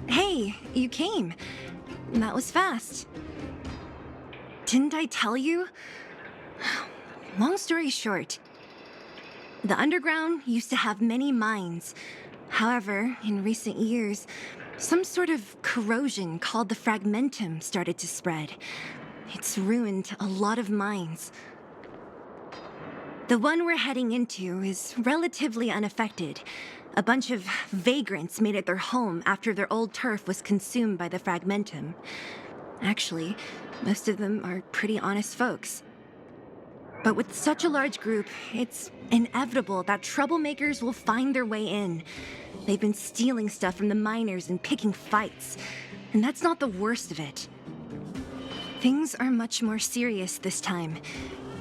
Hey, you came. That was fast. Didn't I tell you? Long story short, the underground used to have many mines. However, in recent years, some sort of corrosion called the fragmentum started to spread. It's ruined a lot of mines. The one we're heading into is relatively unaffected. A bunch of vagrants made it their home after their old turf was consumed by the fragmentum. Actually, most of them are pretty honest folks. But with such a large group, it's inevitable that troublemakers will find their way in. They've been stealing stuff from the miners and picking fights. And that's not the worst of it. Things are much more serious this time.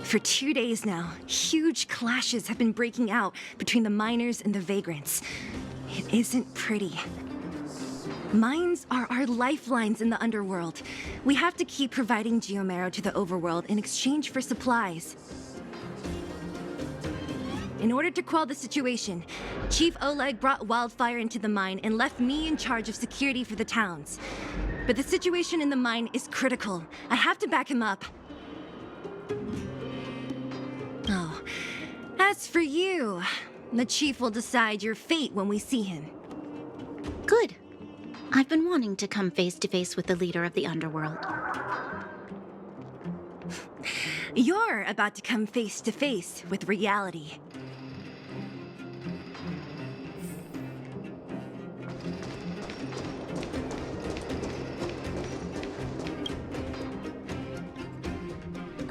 For 2 days now, huge clashes have been breaking out between the miners and the vagrants. It isn't pretty. Mines are our lifelines in the underworld. We have to keep providing geomarrow to the overworld in exchange for supplies. In order to quell the situation, Chief Oleg brought wildfire into the mine and left me in charge of security for the towns. But the situation in the mine is critical. I have to back him up. Oh, as for you, the Chief will decide your fate when we see him. Good. I've been wanting to come face to face with the leader of the underworld. You're about to come face to face with reality.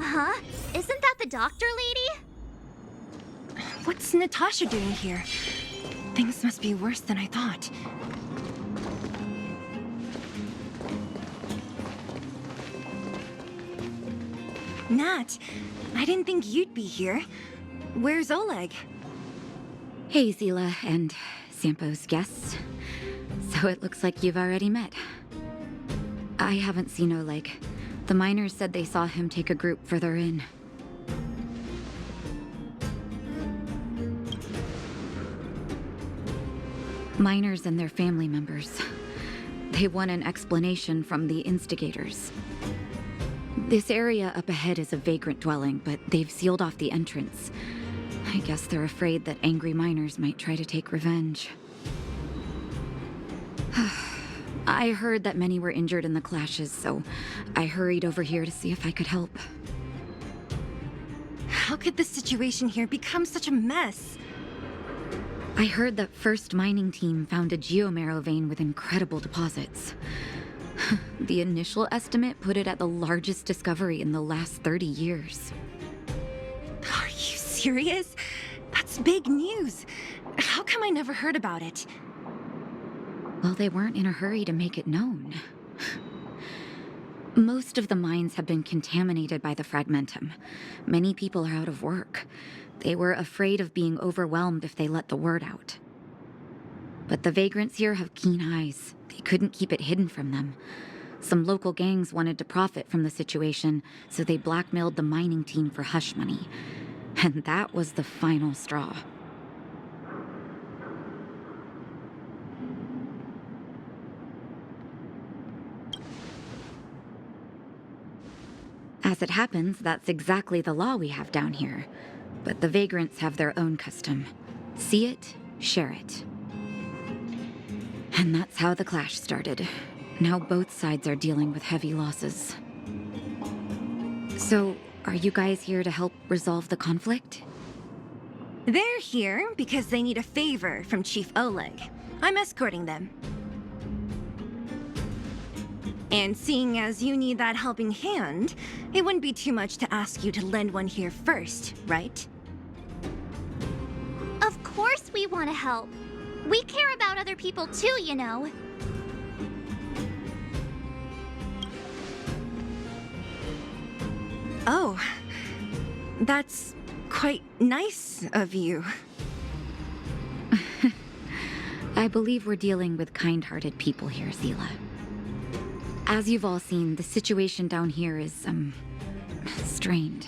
Huh? Isn't that the doctor lady? What's Natasha doing here? Things must be worse than I thought. Nat, I didn't think you'd be here. Where's Oleg? Hey, Zila and Sampo's guests. So it looks like you've already met. I haven't seen Oleg. The miners said they saw him take a group further in. Miners and their family members. They want an explanation from the instigators. This area up ahead is a vagrant dwelling, but they've sealed off the entrance. I guess they're afraid that angry miners might try to take revenge. I heard that many were injured in the clashes, so I hurried over here to see if I could help. How could the situation here become such a mess? I heard that First Mining Team found a geomarrow vein with incredible deposits. The initial estimate put it at the largest discovery in the last 30 years. Are you serious? That's big news. How come I never heard about it? Well, they weren't in a hurry to make it known. Most of the mines have been contaminated by the fragmentum. Many people are out of work. They were afraid of being overwhelmed if they let the word out. But the vagrants here have keen eyes. They couldn't keep it hidden from them. Some local gangs wanted to profit from the situation, so they blackmailed the mining team for hush money. And that was the final straw. As it happens, that's exactly the law we have down here. But the vagrants have their own custom. See it, share it. And that's how the clash started. Now both sides are dealing with heavy losses. So, are you guys here to help resolve the conflict? They're here because they need a favor from Chief Oleg. I'm escorting them. And seeing as you need that helping hand, it wouldn't be too much to ask you to lend one here first, right? Of course we want to help. We care about other people too, you know. Oh, that's quite nice of you. I believe we're dealing with kind-hearted people here, Zila. As you've all seen, the situation down here is, strained.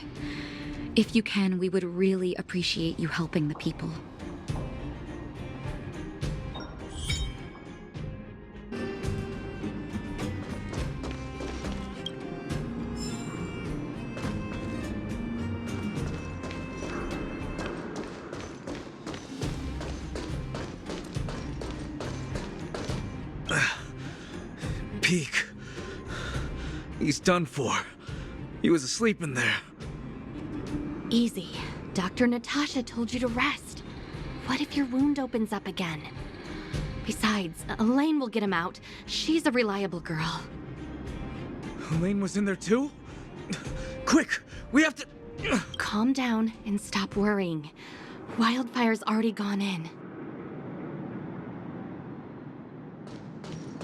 If you can, we would really appreciate you helping the people. peak. He's done for. He was asleep in there. Easy. Dr. Natasha told you to rest. What if your wound opens up again? Besides, Elaine will get him out. She's a reliable girl. Elaine was in there too? Quick, we have to... Calm down and stop worrying. Wildfire's already gone in.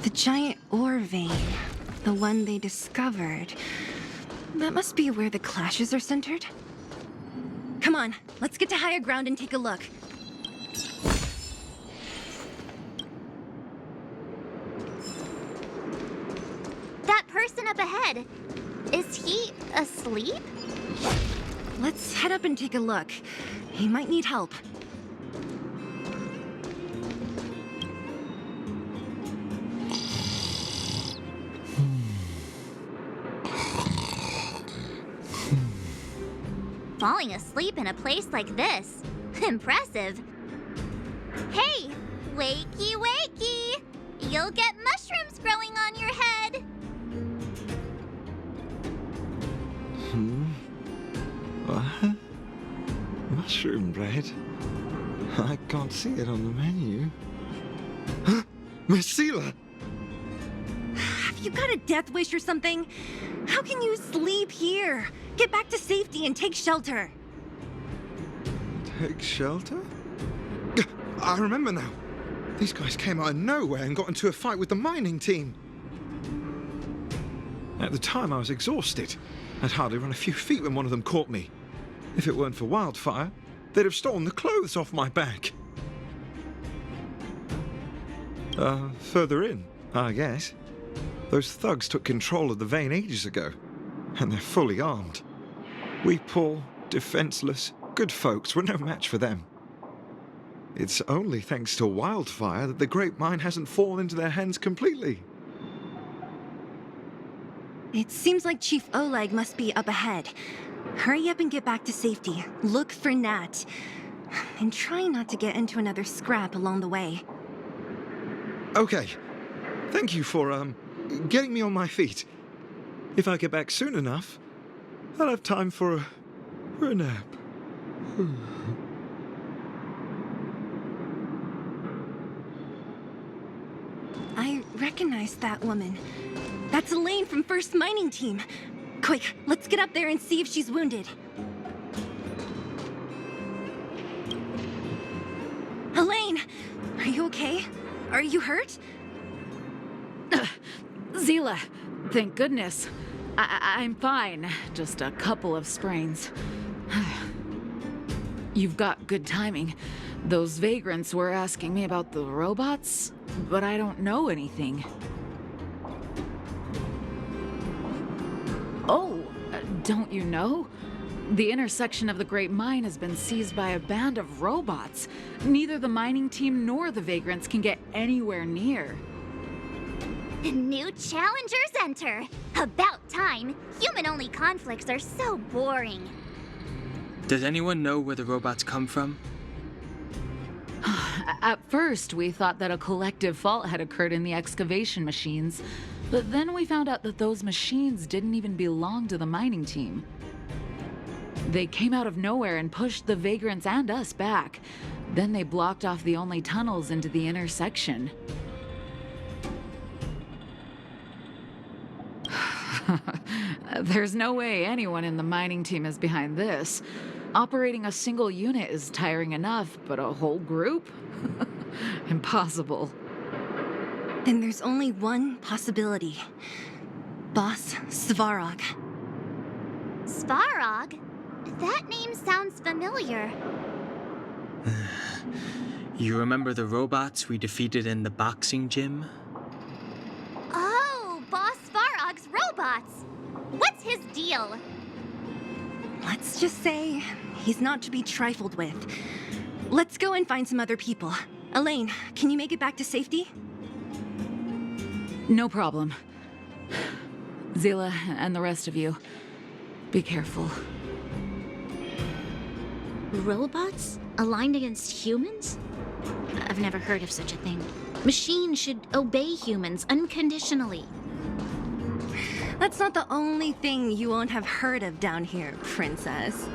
The giant ore vein. The one they discovered. That must be where the clashes are centered. Come on, let's get to higher ground and take a look. That person up ahead, is he asleep? Let's head up and take a look. He might need help. Falling asleep in a place like this. Impressive. Hey, wakey wakey! You'll get mushrooms growing on your head. What? Mushroom bread? I can't see it on the menu. Miss Seela! Have you got a death wish or something? How can you sleep here? Get back to safety and take shelter. Take shelter? I remember now. These guys came out of nowhere and got into a fight with the mining team. At the time, I was exhausted. I'd hardly run a few feet when one of them caught me. If it weren't for Wildfire, they'd have stolen the clothes off my back. Further in, I guess. Those thugs took control of the vein ages ago, and they're fully armed. We poor, defenseless, good folks were no match for them. It's only thanks to Wildfire that the Great Mine hasn't fallen into their hands completely. It seems like Chief Oleg must be up ahead. Hurry up and get back to safety. Look for Nat. And try not to get into another scrap along the way. Okay. Thank you for, getting me on my feet. If I get back soon enough, I'll have time for a nap. I recognize that woman. That's Elaine from First Mining Team. Quick, let's get up there and see if she's wounded. Elaine, are you okay? Are you hurt? Seela, thank goodness. I'm fine. Just a couple of sprains. You've got good timing. Those vagrants were asking me about the robots, but I don't know anything. Oh, don't you know? The intersection of the Great Mine has been seized by a band of robots. Neither the mining team nor the vagrants can get anywhere near. New challengers enter. About time. Human-only conflicts are so boring. Does anyone know where the robots come from? At first, we thought that a collective fault had occurred in the excavation machines, but then we found out that those machines didn't even belong to the mining team. They came out of nowhere and pushed the vagrants and us back. Then they blocked off the only tunnels into the intersection. There's no way anyone in the mining team is behind this. Operating a single unit is tiring enough, but a whole group? Impossible. Then there's only one possibility. Boss Svarog. Svarog? That name sounds familiar. You remember the robots we defeated in the boxing gym? Oh, Boss Svarog's robots! What's his deal? Let's just say he's not to be trifled with. Let's go and find some other people. Elaine, can you make it back to safety? No problem. Seela and the rest of you, be careful. Robots? Aligned against humans? I've never heard of such a thing. Machines should obey humans unconditionally. That's not the only thing you won't have heard of down here, Princess.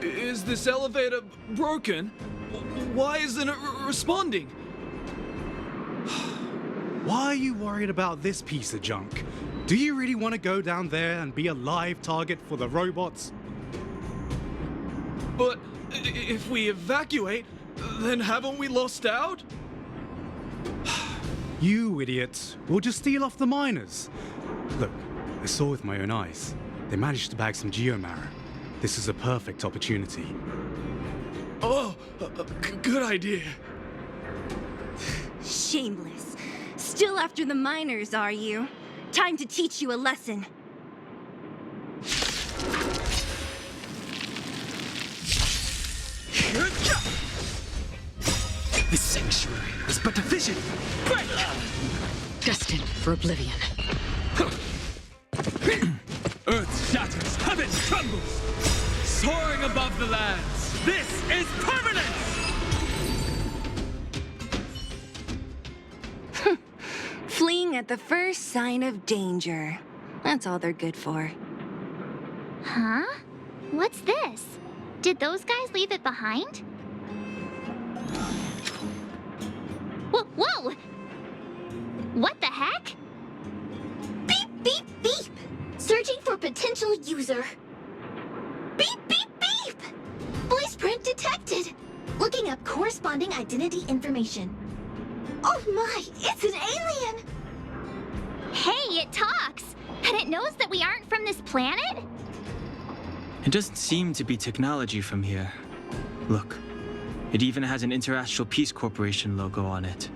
Is this elevator broken? Why isn't it responding? Why are you worried about this piece of junk? Do you really want to go down there and be a live target for the robots? But if we evacuate, then haven't we lost out? You idiots. We'll just steal off the miners. Look, I saw with my own eyes. They managed to bag some geomarrow. This is a perfect opportunity. Oh, good idea. Shameless. Still after the miners, are you? Time to teach you a lesson. This sanctuary is but a vision. Destined for oblivion. Earth shatters, heaven trembles. Soaring above the lands, this is permanence! Fleeing at the first sign of danger. That's all they're good for. Huh? What's this? Did those guys leave it behind? Whoa! What the heck? Beep, beep, beep! Searching for potential user. Beep, beep, beep! Voice print detected. Looking up corresponding identity information. Oh my, it's an alien! Hey, it talks! And it knows that we aren't from this planet? It doesn't seem to be technology from here. Look, it even has an Interastral Peace Corporation logo on it.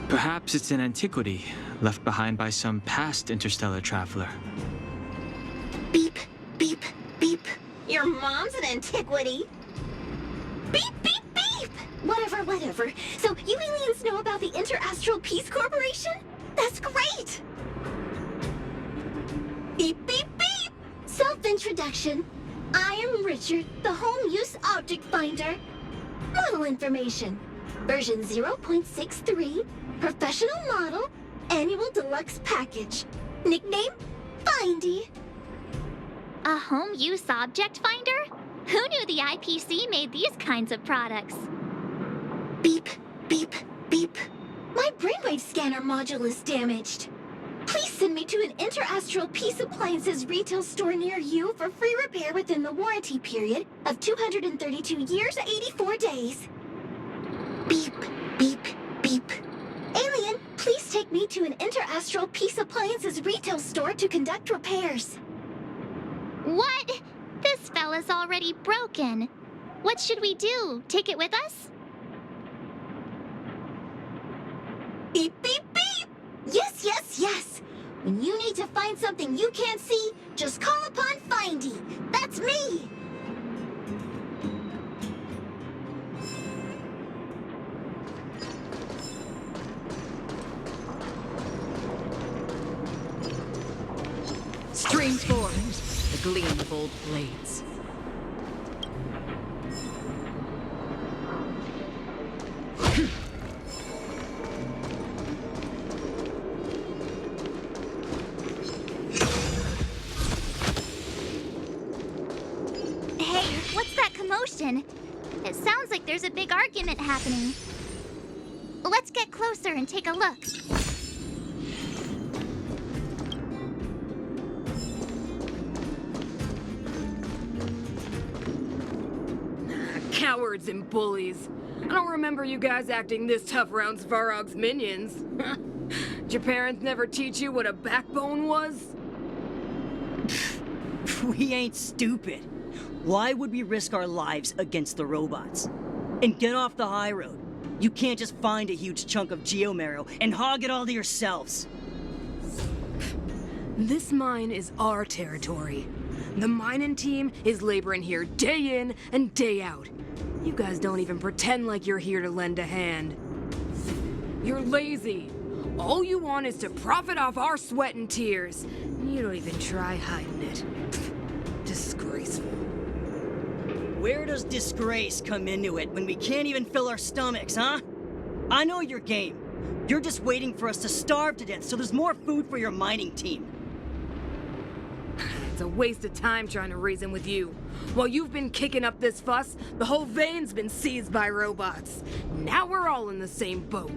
Perhaps it's an antiquity left behind by some past interstellar traveler. Beep, beep, beep. Your mom's an antiquity. Beep, beep, beep! Whatever. So you aliens know about the Interastral Peace Corporation? That's great! Beep, beep, beep! Self-introduction. I am Richard, the Home Use Object Finder. Model information. Version 0.63. Professional model. Annual deluxe package. Nickname? Findy. A home use object finder? Who knew the IPC made these kinds of products? Beep, beep, beep. My brainwave scanner module is damaged. Please send me to an Interastral Peace Appliances retail store near you for free repair within the warranty period of 232 years, 84 days. Beep, beep, beep. Alien, please take me to an Interastral Peace Appliances retail store to conduct repairs. What? This fella's already broken. What should we do? Take it with us? Beep, beep, beep! Yes! When you need to find something you can't see, just call upon Findy. That's me! Streams forth, the gleam of old blades. Hey, what's that commotion? It sounds like there's a big argument happening. Let's get closer and take a look. Cowards and bullies. I don't remember you guys acting this tough around Svarog's minions. Did your parents never teach you what a backbone was? We ain't stupid. Why would we risk our lives against the robots? And get off the high road. You can't just find a huge chunk of geomarrow and hog it all to yourselves. This mine is our territory. The mining team is laboring here day in and day out. You guys don't even pretend like you're here to lend a hand. You're lazy. All you want is to profit off our sweat and tears. You don't even try hiding it. Disgraceful. Where does disgrace come into it when we can't even fill our stomachs, huh? I know your game. You're just waiting for us to starve to death so there's more food for your mining team. It's a waste of time trying to reason with you. While you've been kicking up this fuss, the whole vein's been seized by robots. Now we're all in the same boat.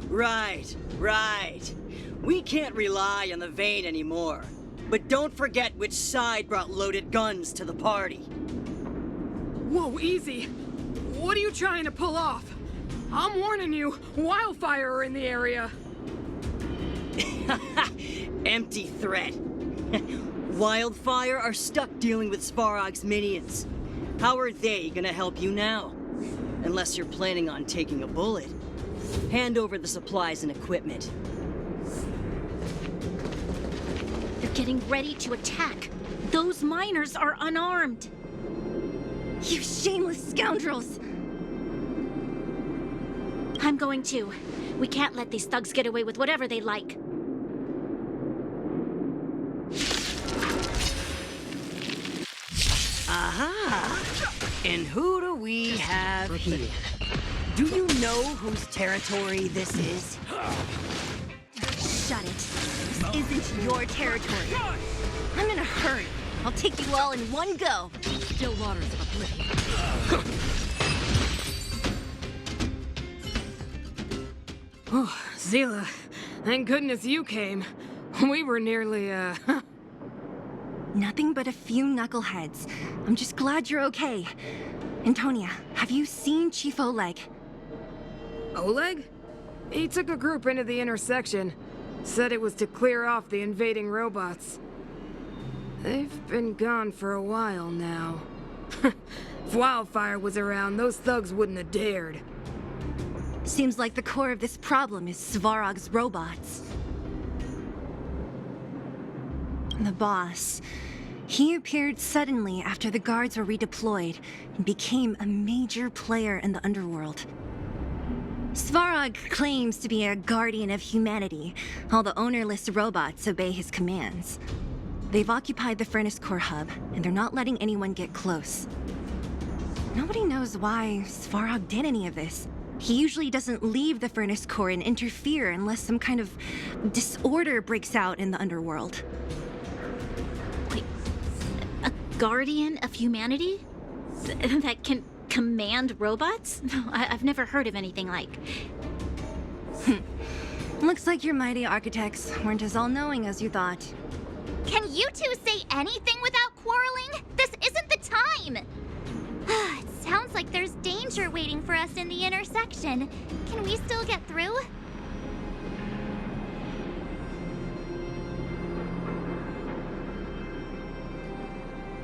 Right. We can't rely on the vein anymore. But don't forget which side brought loaded guns to the party. Whoa, easy. What are you trying to pull off? I'm warning you, wildfire are in the area. Empty threat. Wildfire are stuck dealing with Svarog's minions. How are they gonna help you now? Unless you're planning on taking a bullet. Hand over the supplies and equipment. They're getting ready to attack. Those miners are unarmed. You shameless scoundrels! I'm going to. We can't let these thugs get away with whatever they like. Aha! And who do we have here? Do you know whose territory this is? Shut it. This isn't your territory. I'm in a hurry. I'll take you all in one go. Still waters of oblivion. Oh, Zila, thank goodness you came. We were nearly, Nothing but a few knuckleheads. I'm just glad you're okay. Antonia, have you seen Chief Oleg? Oleg? He took a group into the intersection. Said it was to clear off the invading robots. They've been gone for a while now. If Wildfire was around, those thugs wouldn't have dared. Seems like the core of this problem is Svarog's robots. The boss. He appeared suddenly after the guards were redeployed and became a major player in the underworld. Svarog claims to be a guardian of humanity. All the ownerless robots obey his commands. They've occupied the Furnace Core hub, and they're not letting anyone get close. Nobody knows why Svarog did any of this. He usually doesn't leave the Furnace Core and interfere unless some kind of disorder breaks out in the underworld. Wait, a guardian of humanity? That can command robots? No, I've never heard of anything like. Looks like your mighty architects weren't as all-knowing as you thought. Can you two say anything without quarreling? This isn't the time! It sounds like there's danger waiting for us in the intersection. Can we still get through?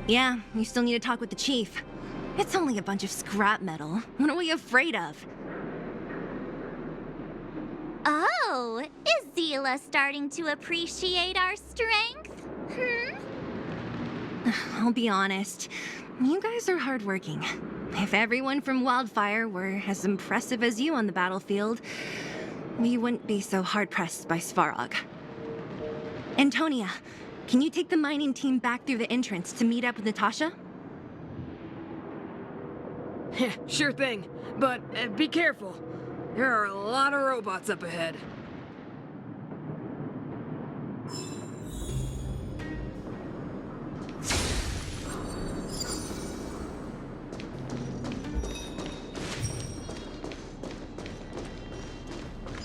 Yeah, you still need to talk with the chief. It's only a bunch of scrap metal. What are we afraid of? Oh, is Zila starting to appreciate our strength? I'll be honest. You guys are hardworking. If everyone from Wildfire were as impressive as you on the battlefield, we wouldn't be so hard-pressed by Svarog. Antonia, can you take the mining team back through the entrance to meet up with Natasha? Sure thing, but be careful. There are a lot of robots up ahead.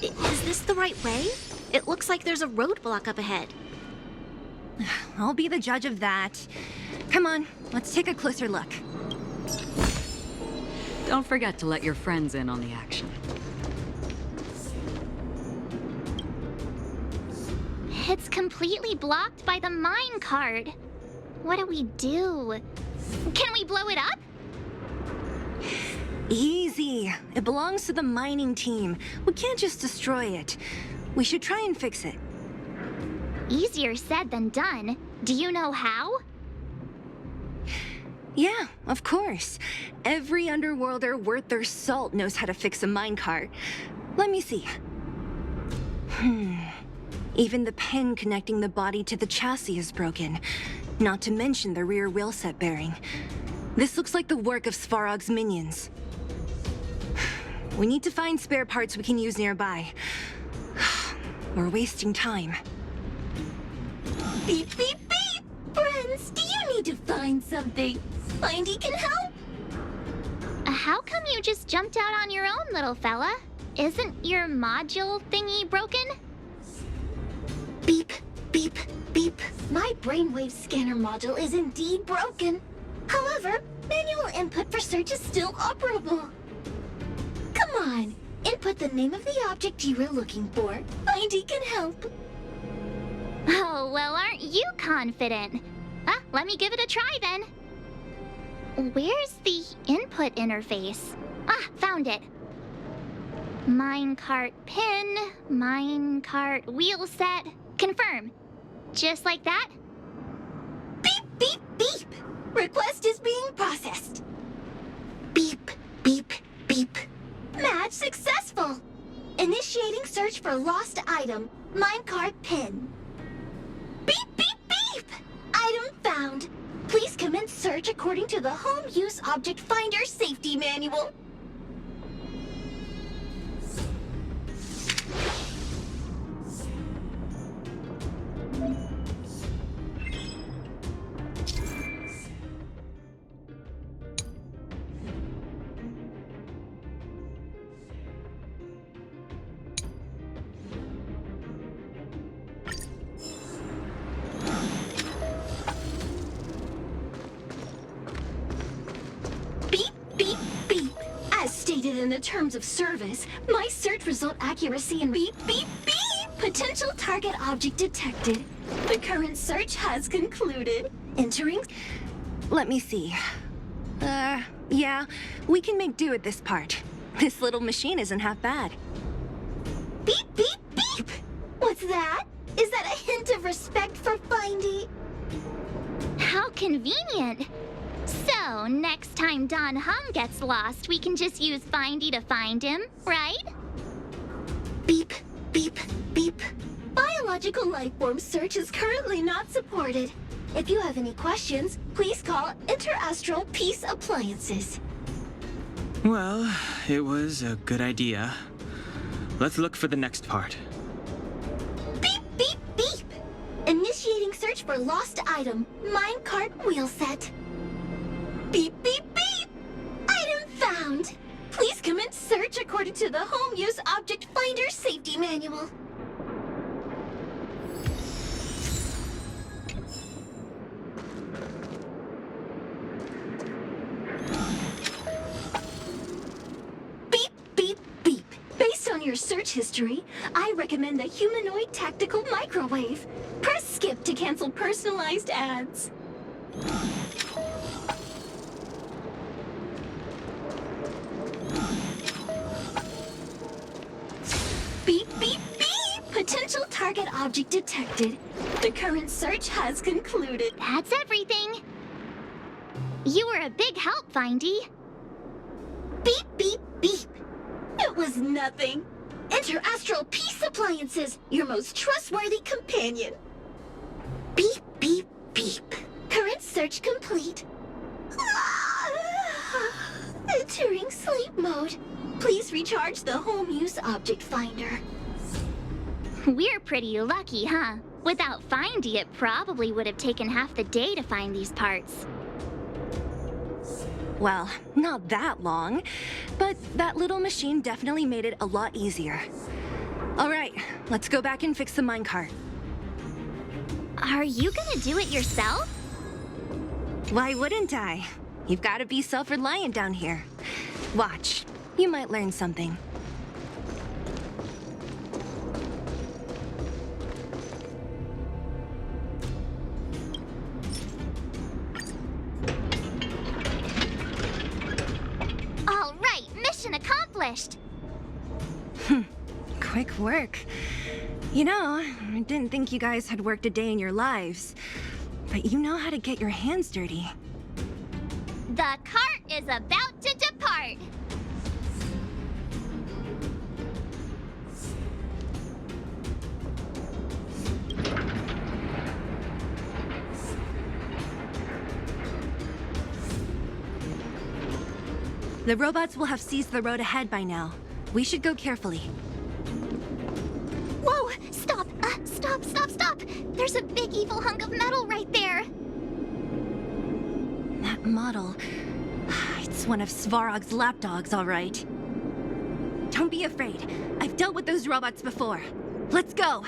Is this the right way? It looks like there's a roadblock up ahead. I'll be the judge of that. Come on, let's take a closer look. Don't forget to let your friends in on the action. It's completely blocked by the mine card. What do we do? Can we blow it up? Easy. It belongs to the mining team. We can't just destroy it. We should try and fix it. Easier said than done. Do you know how? Yeah, of course. Every underworlder worth their salt knows how to fix a minecart. Let me see. Even the pin connecting the body to the chassis is broken. Not to mention the rear wheel set bearing. This looks like the work of Svarog's minions. We need to find spare parts we can use nearby. We're wasting time. Beep, beep, beep! Friends, do you need to find something? Findy can help? How come you just jumped out on your own, little fella? Isn't your module thingy broken? Beep, beep, beep. My brainwave scanner module is indeed broken. However, manual input for search is still operable. Come on, input the name of the object you were looking for. Findy can help. Oh, well, aren't you confident? Let me give it a try then. Where's the input interface? Found it. Minecart pin, minecart wheel set, confirm. Just like that? Beep, beep, beep. Request is being processed. Beep, beep, beep. Match successful. Initiating search for lost item, minecart pin. Beep, beep, beep. Item found. Please commence search according to the Home Use Object Finder Safety Manual. In the terms of service, my search result accuracy and beep, beep, beep! Potential target object detected. The current search has concluded. Entering... Let me see. Yeah, we can make do with this part. This little machine isn't half bad. Beep, beep, beep! What's that? Is that a hint of respect for Findy? How convenient! So, next time Don Hum gets lost, we can just use Findy to find him, right? Beep, beep, beep. Biological life form search is currently not supported. If you have any questions, please call Interastral Peace Appliances. Well, it was a good idea. Let's look for the next part. Beep, beep, beep! Initiating search for lost item, minecart wheel set. Beep, beep, beep! Item found! Please commence search according to the Home Use Object Finder Safety Manual. Beep, beep, beep. Based on your search history, I recommend the humanoid tactical microwave. Press skip to cancel personalized ads. Beep, beep, beep! Potential target object detected. The current search has concluded. That's everything. You were a big help, Findy. Beep, beep, beep. It was nothing. Interastral Peace Appliances, your most trustworthy companion. Beep, beep, beep. Current search complete. Entering sleep mode. Please recharge the Home Use Object Finder. We're pretty lucky, huh? Without Findy, it probably would have taken half the day to find these parts. Well, not that long, but that little machine definitely made it a lot easier. All right, let's go back and fix the minecart. Are you gonna do it yourself? Why wouldn't I? You've got to be self-reliant down here. Watch, you might learn something. All right, mission accomplished. Quick work. You know, I didn't think you guys had worked a day in your lives, but you know how to get your hands dirty. The cart is about to depart. The robots will have seized the road ahead by now. We should go carefully. Whoa! Stop! Stop! There's a big evil hunk of metal right there! That model... It's one of Svarog's lapdogs, all right. Don't be afraid. I've dealt with those robots before. Let's go!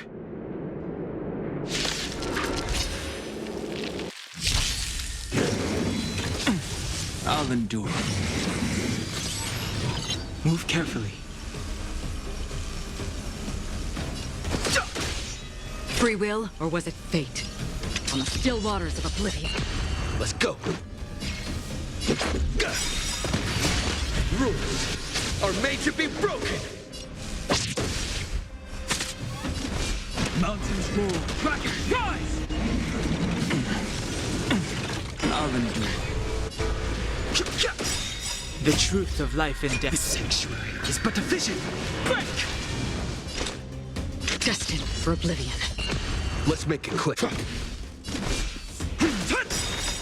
I'll endure. Move carefully. Free will, or was it fate? On the still waters of oblivion. Let's go. Rules are made to be broken. Mountains roar, dragons rise. I'll endure. The truth of life and death. This sanctuary is but a vision. Break! Destined for oblivion. Let's make it quick.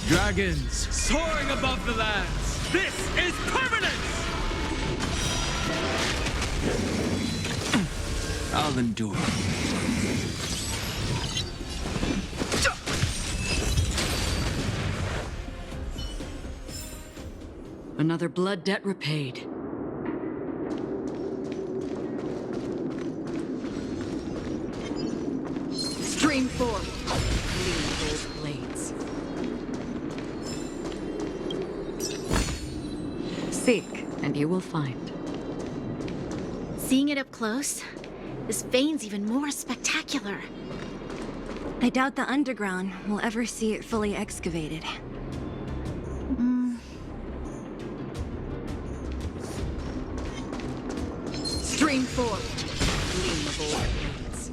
Dragons soaring above the lands. This is permanence! I'll endure. Another blood debt repaid. Stream forth, clean those blades. Seek, and you will find. Seeing it up close, this vein's even more spectacular. I doubt the underground will ever see it fully excavated. Stream forth, clean those blades.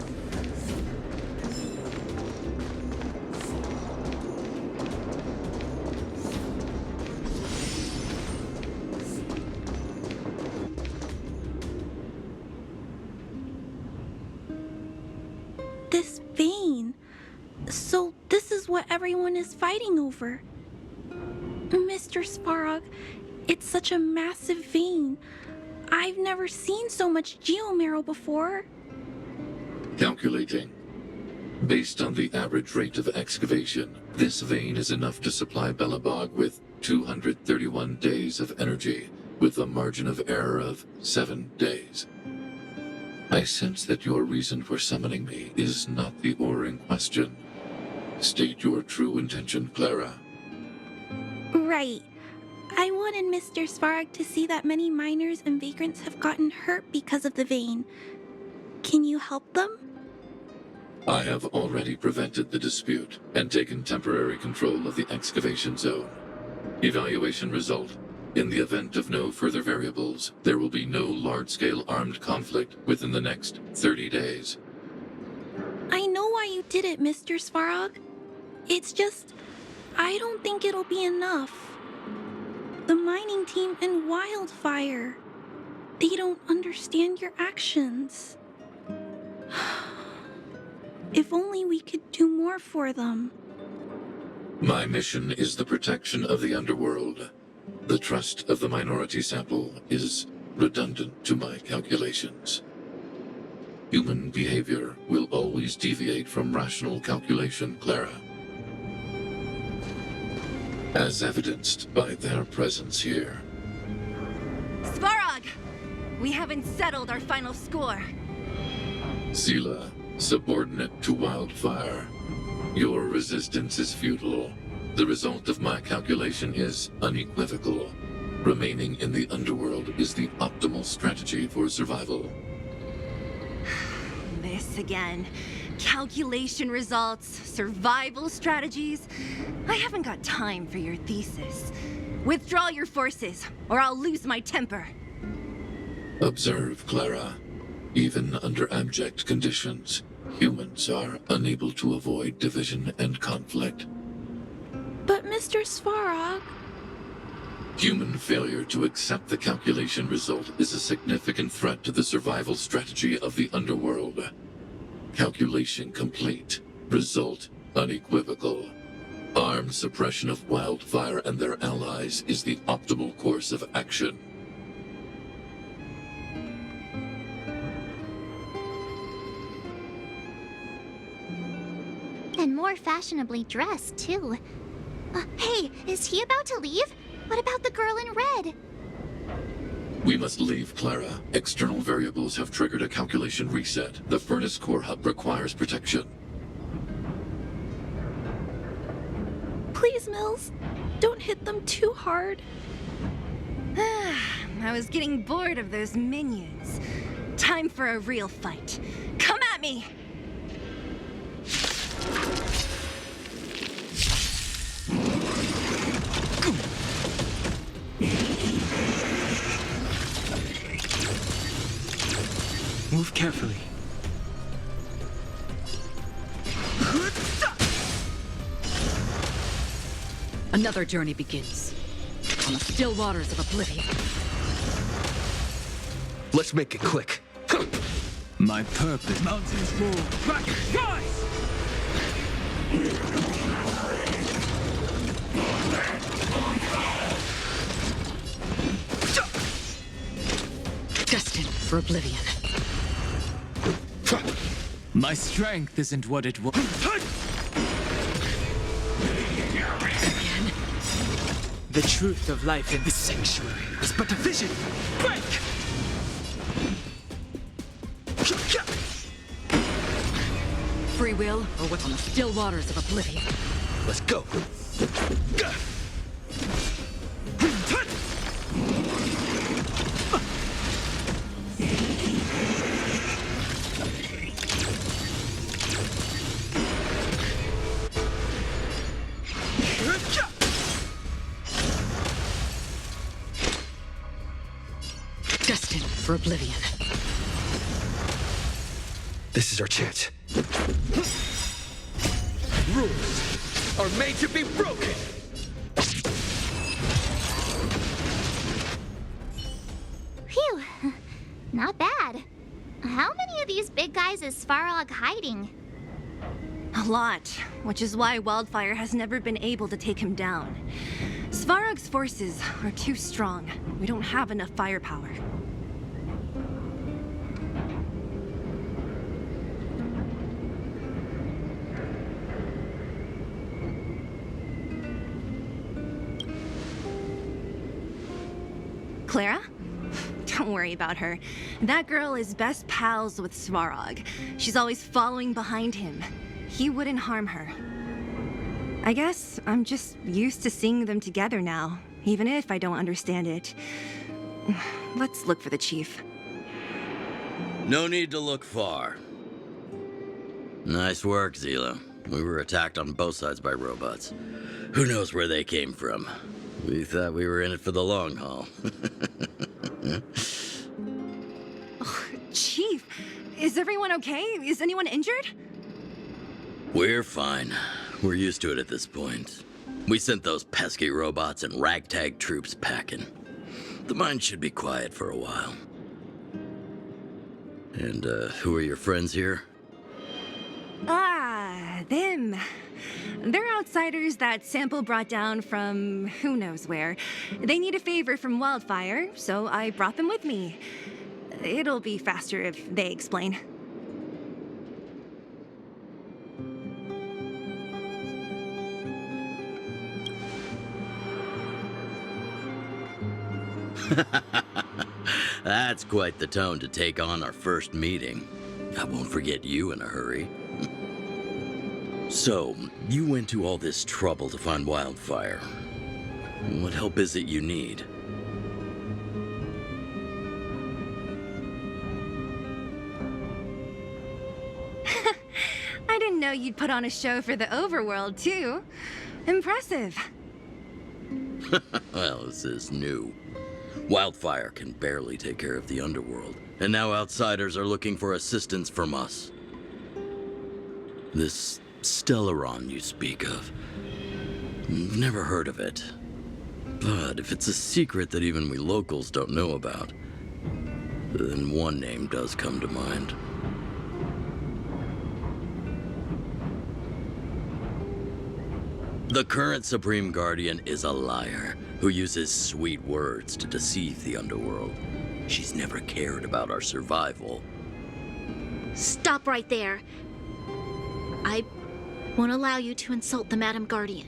This vein. So this is what everyone is fighting over. Mr. Svarog, it's such a massive vein. I've never seen so much geomarrow before. Calculating. Based on the average rate of excavation, this vein is enough to supply Belobog with 231 days of energy, with a margin of error of 7 days. I sense that your reason for summoning me is not the ore in question. State your true intention, Clara. Right. I wanted Mr. Svarog to see that many miners and vagrants have gotten hurt because of the vein. Can you help them? I have already prevented the dispute and taken temporary control of the excavation zone. Evaluation result. In the event of no further variables, there will be no large-scale armed conflict within the next 30 days. I know why you did it, Mr. Svarog. It's just, I don't think it'll be enough. The mining team and Wildfire. They don't understand your actions. If only we could do more for them. My mission is the protection of the underworld. The trust of the minority sample is redundant to my calculations. Human behavior will always deviate from rational calculation, Clara. As evidenced by their presence here. Svarog! We haven't settled our final score. Sela, subordinate to Wildfire. Your resistance is futile. The result of my calculation is unequivocal. Remaining in the underworld is the optimal strategy for survival. This again. Calculation results, survival strategies. I haven't got time for your thesis. Withdraw your forces, or I'll lose my temper. Observe, Clara. Even under abject conditions, humans are unable to avoid division and conflict. But Mr. Svarog... Human failure to accept the calculation result is a significant threat to the survival strategy of the underworld. Calculation complete. Result unequivocal. Armed suppression of Wildfire and their allies is the optimal course of action. And more fashionably dressed, too. Hey, is he about to leave? What about the girl in red? We must leave, Clara. External variables have triggered a calculation reset. The furnace core hub requires protection. Please, Mills, don't hit them too hard. I was getting bored of those minions. Time for a real fight. Come at me! Move carefully. Another journey begins. On the still waters of oblivion. Let's make it quick. My purpose. Mountains fall. Kraken, rise! Destined for oblivion. My strength isn't what it was. The truth of life in this sanctuary is but a vision. Break! Free will, or what's on the still waters of oblivion. Let's go. Destined for oblivion. This is our chance. Rules are made to be broken. Phew. Not bad. How many of these big guys is Svarog hiding? A lot, which is why Wildfire has never been able to take him down. Svarog's forces are too strong. We don't have enough firepower. Clara? Don't worry about her. That girl is best pals with Svarog. She's always following behind him. He wouldn't harm her. I guess I'm just used to seeing them together now, even if I don't understand it. Let's look for the chief. No need to look far. Nice work, Zila. We were attacked on both sides by robots. Who knows where they came from? We thought we were in it for the long haul. Oh, Chief, is everyone okay? Is anyone injured? We're fine. We're used to it at this point. We sent those pesky robots and ragtag troops packing. The mine should be quiet for a while. And, who are your friends here? Ah, them. They're outsiders that Sample brought down from who knows where. They need a favor from Wildfire, so I brought them with me. It'll be faster if they explain. That's quite the tone to take on our first meeting. I won't forget you in a hurry. So, you went to all this trouble to find Wildfire. What help is it you need? I didn't know you'd put on a show for the overworld, too. Impressive. Well, this is new. Wildfire can barely take care of the underworld, and now outsiders are looking for assistance from us. This Stellaron you speak of, never heard of it. But if it's a secret that even we locals don't know about, then one name does come to mind. The current Supreme Guardian is a liar who uses sweet words to deceive the underworld. She's never cared about our survival. Stop right there. Won't allow you to insult the Madam Guardian.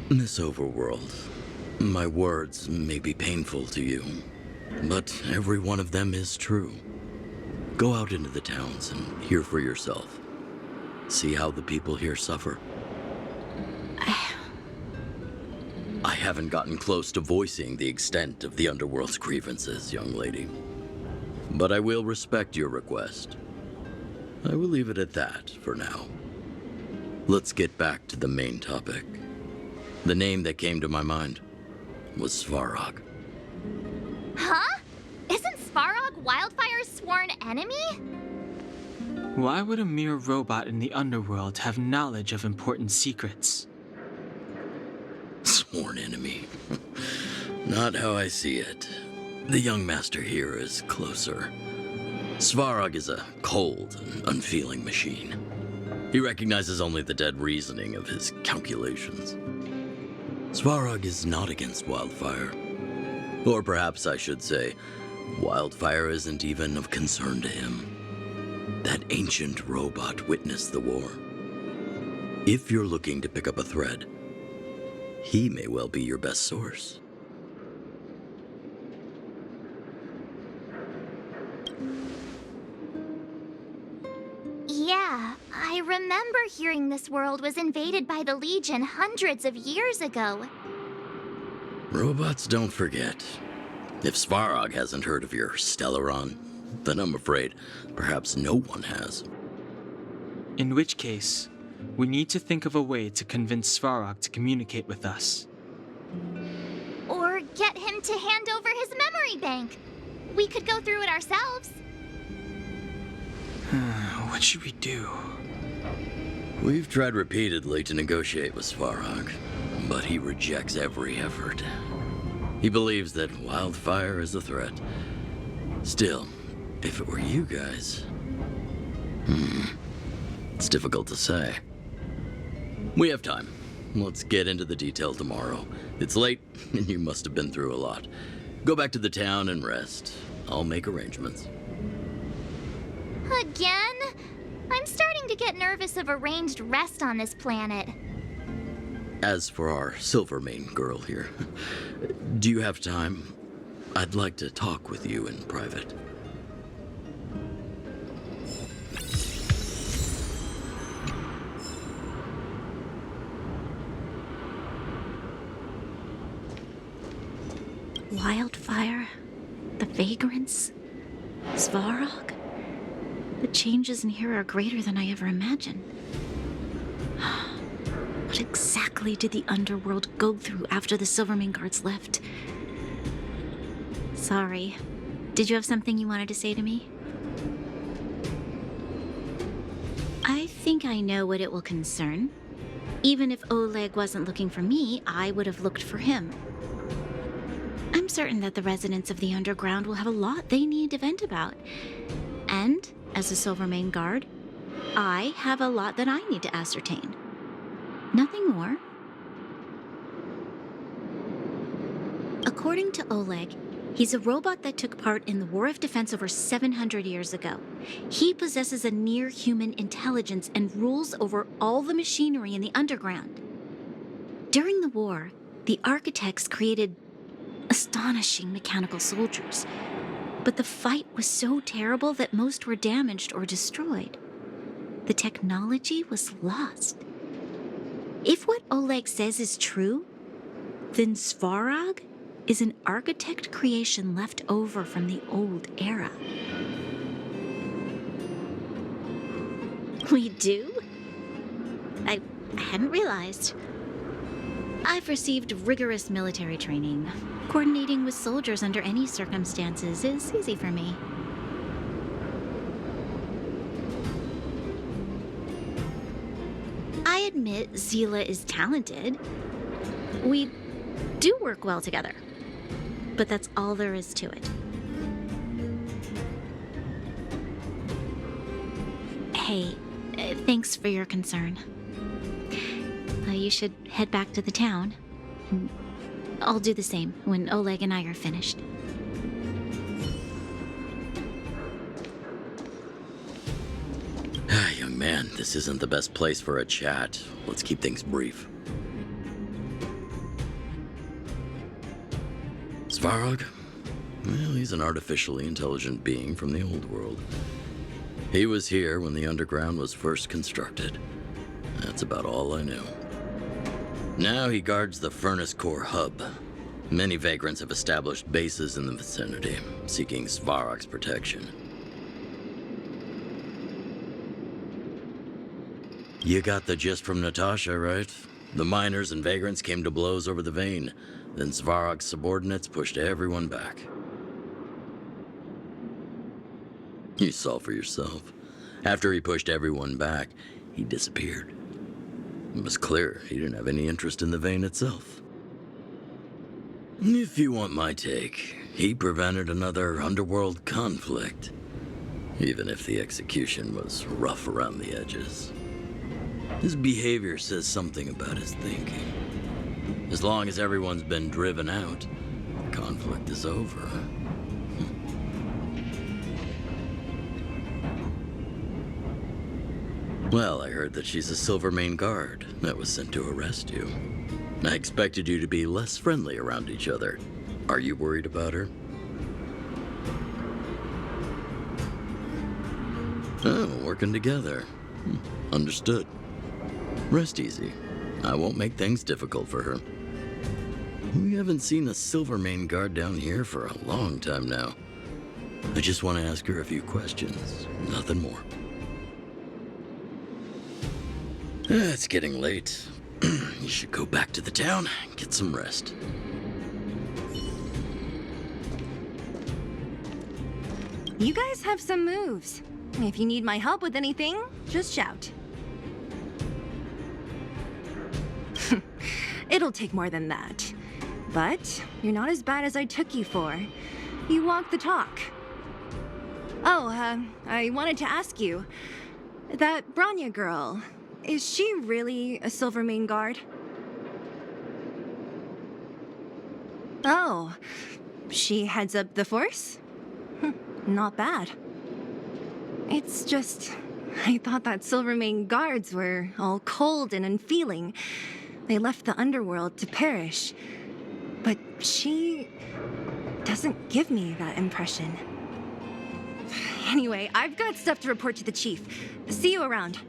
Miss Overworld, my words may be painful to you, but every one of them is true. Go out into the towns and hear for yourself. See how the people here suffer. I haven't gotten close to voicing the extent of the Underworld's grievances, young lady. But I will respect your request. I will leave it at that for now. Let's get back to the main topic. The name that came to my mind was Svarog. Huh? Isn't Svarog Wildfire's sworn enemy? Why would a mere robot in the underworld have knowledge of important secrets? Sworn enemy. Not how I see it. The young master here is closer. Svarog is a cold and unfeeling machine. He recognizes only the dead reasoning of his calculations. Svarog is not against Wildfire. Or perhaps I should say, Wildfire isn't even of concern to him. That ancient robot witnessed the war. If you're looking to pick up a thread, he may well be your best source. Yeah, I remember hearing this world was invaded by the Legion hundreds of years ago. Robots don't forget. If Svarog hasn't heard of your Stellaron, then I'm afraid perhaps no one has. In which case, we need to think of a way to convince Svarog to communicate with us. Or get him to hand over his memory bank. We could go through it ourselves. What should we do? We've tried repeatedly to negotiate with Svarog, but he rejects every effort. He believes that Wildfire is a threat. Still, if it were you guys... it's difficult to say. We have time. Let's get into the detail tomorrow. It's late, and you must have been through a lot. Go back to the town and rest. I'll make arrangements. Again? I'm starting to get nervous of arranged rest on this planet. As for our Silvermane girl here, do you have time? I'd like to talk with you in private. Wildfire, the Vagrants, Svarog. The changes in here are greater than I ever imagined. What exactly did the Underworld go through after the Silvermane guards left? Sorry. Did you have something you wanted to say to me? I think I know what it will concern. Even if Oleg wasn't looking for me, I would have looked for him. I'm certain that the residents of the underground will have a lot they need to vent about. And, as a Silvermane guard, I have a lot that I need to ascertain. Nothing more. According to Oleg, he's a robot that took part in the War of Defense over 700 years ago. He possesses a near-human intelligence and rules over all the machinery in the underground. During the war, the architects created astonishing mechanical soldiers. But the fight was so terrible that most were damaged or destroyed. The technology was lost. If what Oleg says is true, then Svarog is an architect creation left over from the old era. We do? I hadn't realized. I've received rigorous military training. Coordinating with soldiers under any circumstances is easy for me. I admit Zila is talented. We do work well together. But that's all there is to it. Hey, thanks for your concern. You should head back to the town. I'll do the same when Oleg and I are finished. Young man, this isn't the best place for a chat. Let's keep things brief. Svarog? Well, he's an artificially intelligent being from the old world. He was here when the underground was first constructed. That's about all I know. Now he guards the Furnace Core hub. Many vagrants have established bases in the vicinity, seeking Svarog's protection. You got the gist from Natasha, right? The miners and vagrants came to blows over the vein. Then Svarog's subordinates pushed everyone back. You saw for yourself. After he pushed everyone back, he disappeared. It was clear he didn't have any interest in the vein itself. If you want my take, he prevented another underworld conflict, even if the execution was rough around the edges. His behavior says something about his thinking. As long as everyone's been driven out, the conflict is over. Well, I heard that she's a Silvermane guard that was sent to arrest you. I expected you to be less friendly around each other. Are you worried about her? Oh, working together. Understood. Rest easy. I won't make things difficult for her. We haven't seen a Silvermane guard down here for a long time now. I just want to ask her a few questions. Nothing more. It's getting late. You should go back to the town and get some rest. You guys have some moves. If you need my help with anything, just shout. It'll take more than that. But you're not as bad as I took you for. You walk the talk. Oh, I wanted to ask you. That Branya girl, is she really a Silvermane guard? Oh, she heads up the force? Not bad. It's just, I thought that Silvermane guards were all cold and unfeeling. They left the underworld to perish. But she doesn't give me that impression. Anyway, I've got stuff to report to the chief. See you around.